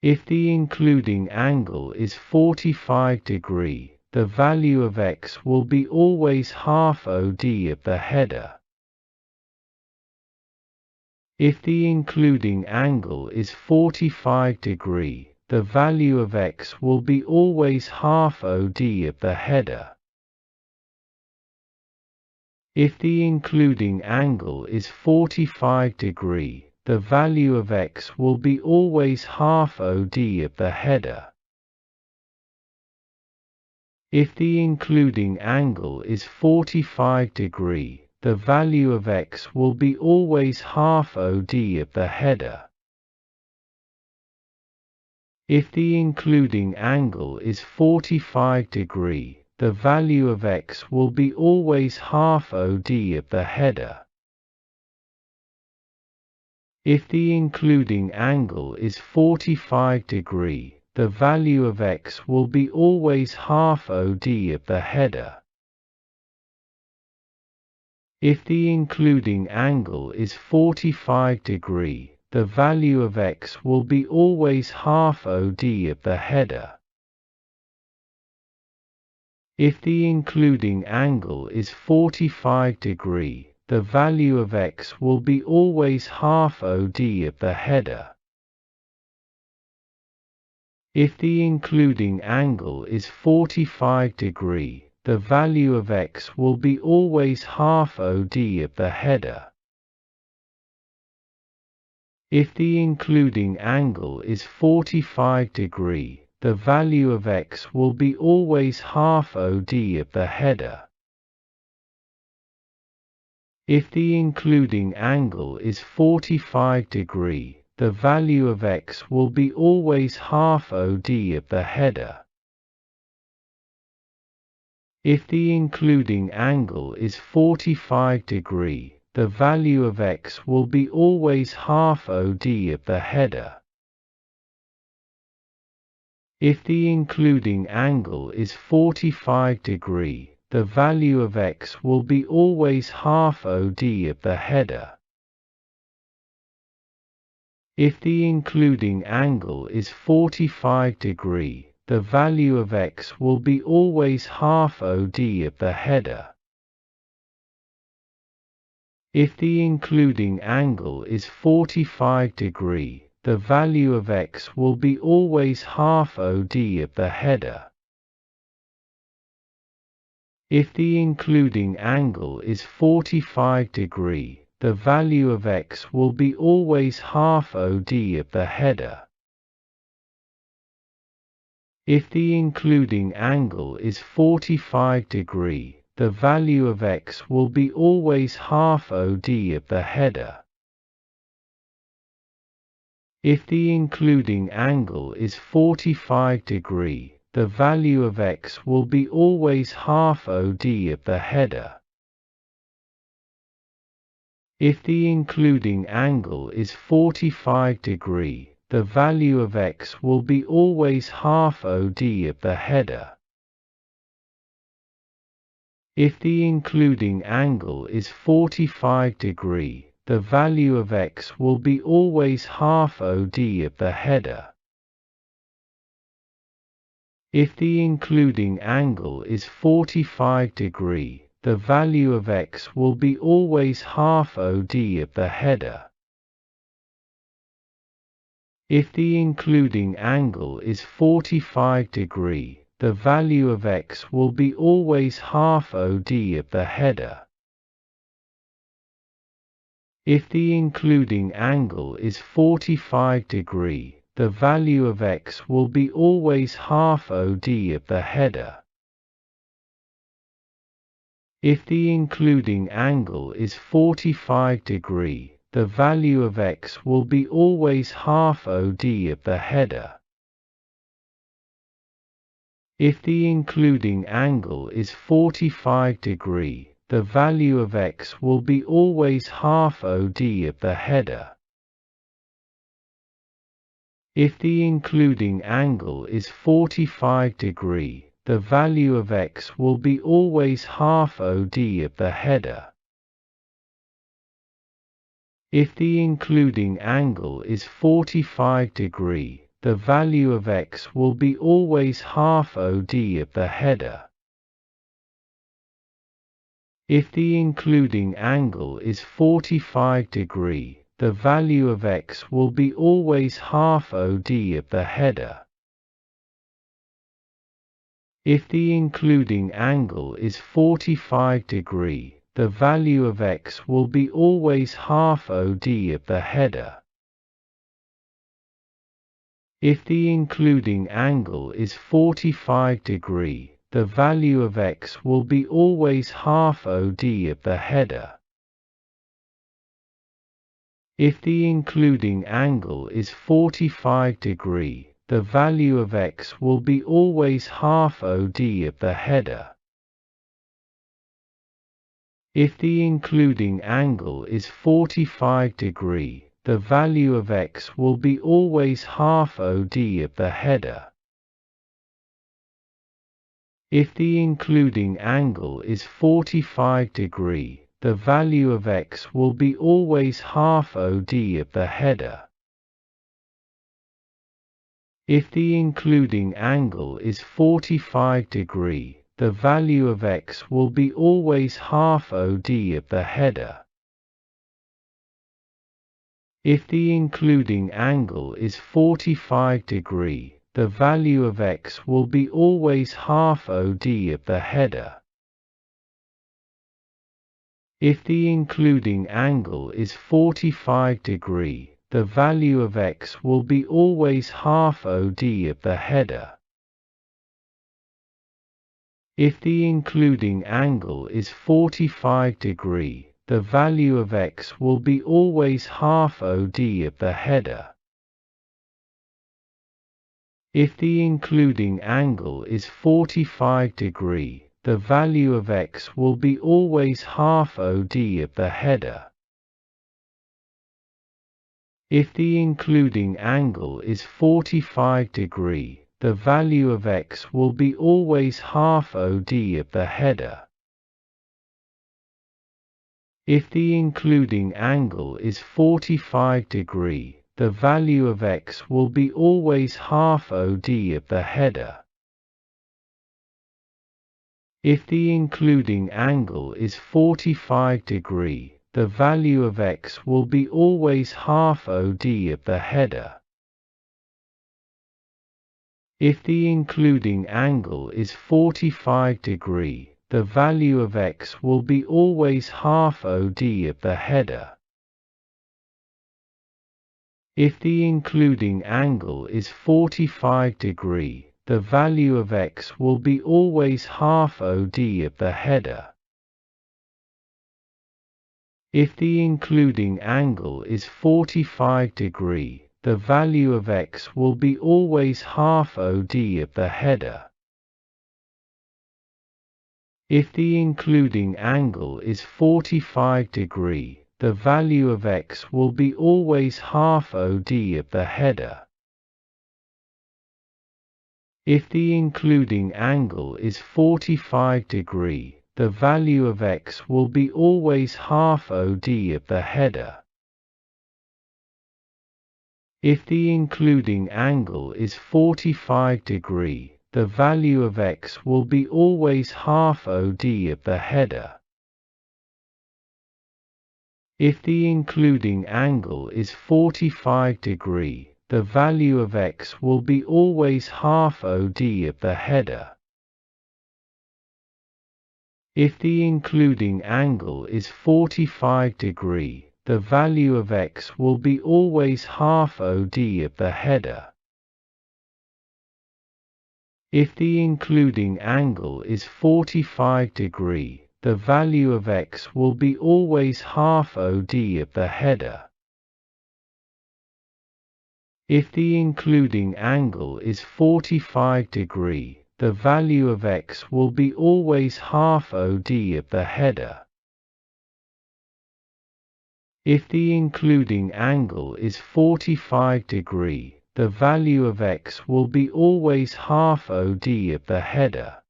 If the including angle is 45 degree, the value of x will be always half OD of the header. If the including angle is 45 degree, the value of x will be always half OD of the header. If the including angle is 45 degree, the value of x will be always half OD of the header. If the including angle is 45 degree, the value of x will be always half OD of the header. If the including angle is 45 degree, the value of x will be always half OD of the header. If the including angle is 45 degree, the value of x will be always half OD of the header. If the including angle is 45 degree, the value of x will be always half OD of the header. If the including angle is 45 degree, the value of x will be always half OD of the header. If the including angle is 45 degree, the value of x will be always half OD of the header. If the including angle is 45 degree, the value of x will be always half OD of the header. If the including angle is 45 degree, the value of x will be always half OD of the header. If the including angle is 45 degree, the value of x will be always half OD of the header. If the including angle is 45 degree, the value of x will be always half OD of the header. If the including angle is 45 degree, the value of x will be always half OD of the header. If the including angle is 45 degree, the value of x will be always half OD of the header. If the including angle is 45 degree, the value of x will be always half OD of the header. If the including angle is 45 degree, the value of x will be always half OD of the header. If the including angle is 45 degree, the value of x will be always half OD of the header. If the including angle is 45 degree, the value of x will be always half OD of the header. If the including angle is 45 degree, the value of x will be always half OD of the header. If the including angle is 45 degree, the value of x will be always half OD of the header. If the including angle is 45 degree, the value of x will be always half OD of the header. If the including angle is 45 degree, the value of x will be always half OD of the header. If the including angle is 45 degree, the value of x will be always half OD of the header. If the including angle is 45 degree, the value of x will be always half OD of the header. If the including angle is 45 degree, the value of x will be always half OD of the header. If the including angle is 45 degree, the value of x will be always half OD of the header. If the including angle is 45 degree, the value of x will be always half OD of the header. If the including angle is 45 degree, the value of x will be always half OD of the header. If the including angle is 45 degree, the value of x will be always half OD of the header. If the including angle is 45 degree, the value of x will be always half OD of the header. If the including angle is 45 degree, the value of x will be always half OD of the header. If the including angle is 45 degree, the value of x will be always half OD of the header. If the including angle is 45 degree, the value of x will be always half OD of the header. If the including angle is 45 degree, the value of x will be always half OD of the header. If the including angle is 45 degree, the value of x will be always half OD of the header. If the including angle is 45 degree, the value of x will be always half OD of the header. If the including angle is 45 degree, the value of x will be always half OD of the header. If the including angle is 45 degree, the value of x will be always half OD of the header. If the including angle is 45 degree, the value of x will be always half OD of the header. If the including angle is 45 degree, the value of x will be always half OD of the header. If the including angle is 45 degree, the value of x will be always half OD of the header. If the including angle is 45 degree, the value of x will be always half OD of the header. If the including angle is 45 degree, the value of x will be always half OD of the header. If the including angle is 45 degree, the value of x will be always half OD of the header. If the including angle is 45 degree, the value of x will be always half OD of the header. If the including angle is 45 degree, the value of x will be always half OD of the header. If the including angle is 45 degree, the value of x will be always half OD of the header. If the including angle is 45 degree, the value of x will be always half OD of the header. If the including angle is 45 degree, the value of x will be always half OD of the header. If the including angle is 45 degree, the value of x will be always half OD of the header. If the including angle is 45 degree, the value of x will be always half OD of the header.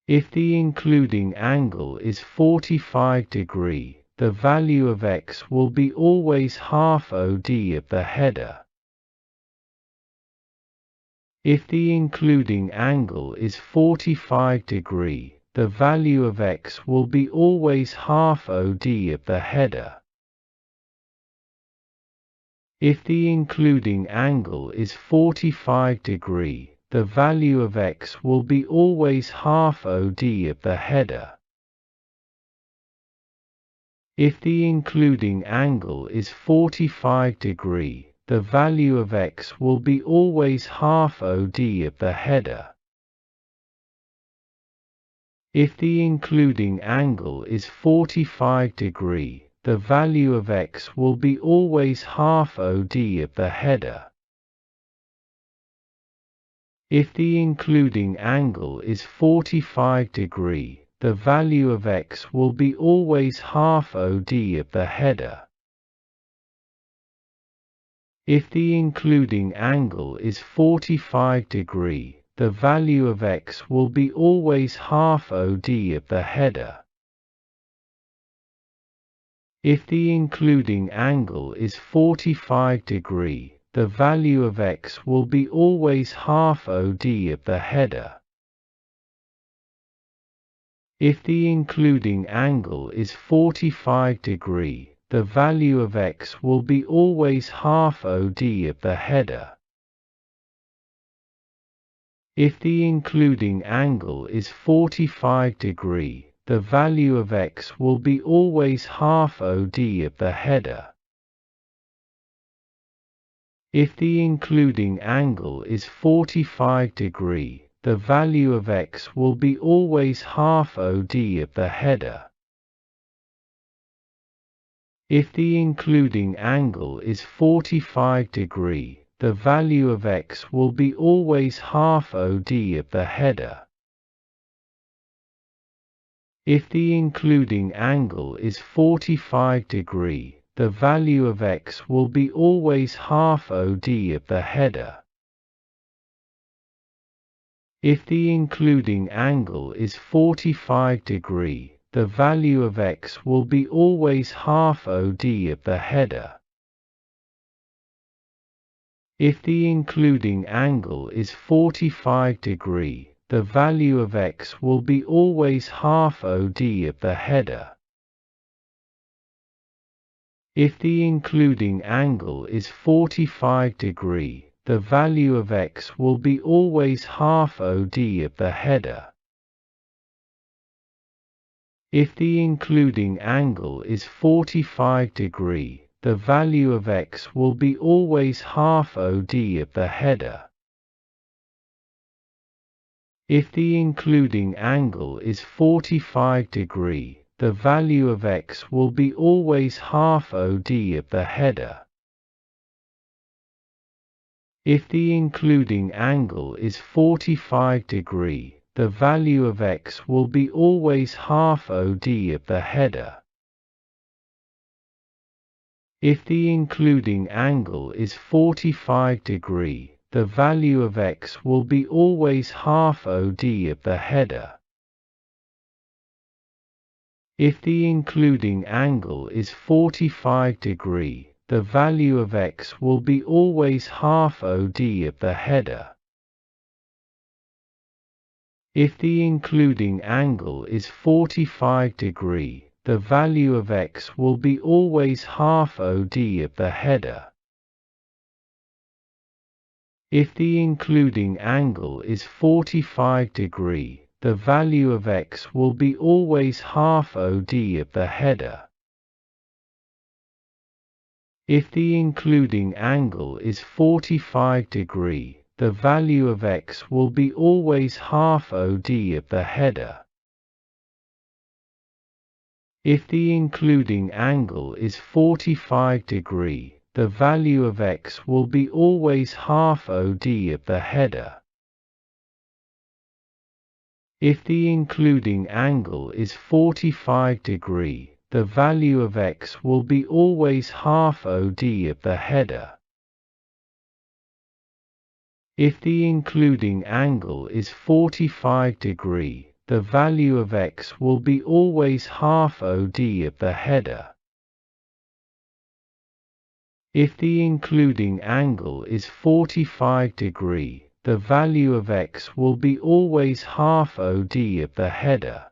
If the including angle is 45 degree, the value of x will be always half OD of the header. If the including angle is 45 degree, the value of x will be always half OD of the header. If the including angle is 45 degree, the value of x will be always half OD of the header. If the including angle is 45 degree, the value of x will be always half OD of the header. If the including angle is 45 degree, the value of x will be always half OD of the header. If the including angle is 45 degree, the value of x will be always half OD of the header. If the including angle is 45 degree, the value of x will be always half OD of the header. If the including angle is 45 degree, the value of x will be always half OD of the header. If the including angle is 45 degree, the value of x will be always half OD of the header. If the including angle is 45 degree, the value of x will be always half OD of the header. If the including angle is 45 degree, the value of x will be always half OD of the header. If the including angle is 45 degree, the value of x will be always half OD of the header. If the including angle is 45 degree, the value of x will be always half OD of the header. If the including angle is 45 degree, the value of x will be always half OD of the header. If the including angle is 45 degree, the value of x will be always half OD of the header. If the including angle is 45 degree, the value of x will be always half OD of the header. If the including angle is 45 degree, the value of x will be always half OD of the header. If the including angle is 45 degree, the value of x will be always half OD of the header. If the including angle is 45 degree, the value of x will be always half OD of the header. If the including angle is 45 degree, the value of x will be always half OD of the header. If the including angle is 45 degree, the value of x will be always half OD of the header. If the including angle is 45 degree, the value of x will be always half OD of the header. If the including angle is 45 degree, the value of x will be always half OD of the header. If the including angle is 45 degree, the value of x will be always half OD of the header. If the including angle is 45 degree, the value of x will be always half OD of the header. If the including angle is 45 degree, the value of x will be always half OD of the header. If the including angle is 45 degree, the value of x will be always half OD of the header. If the including angle is 45 degree, the value of x will be always half OD of the header.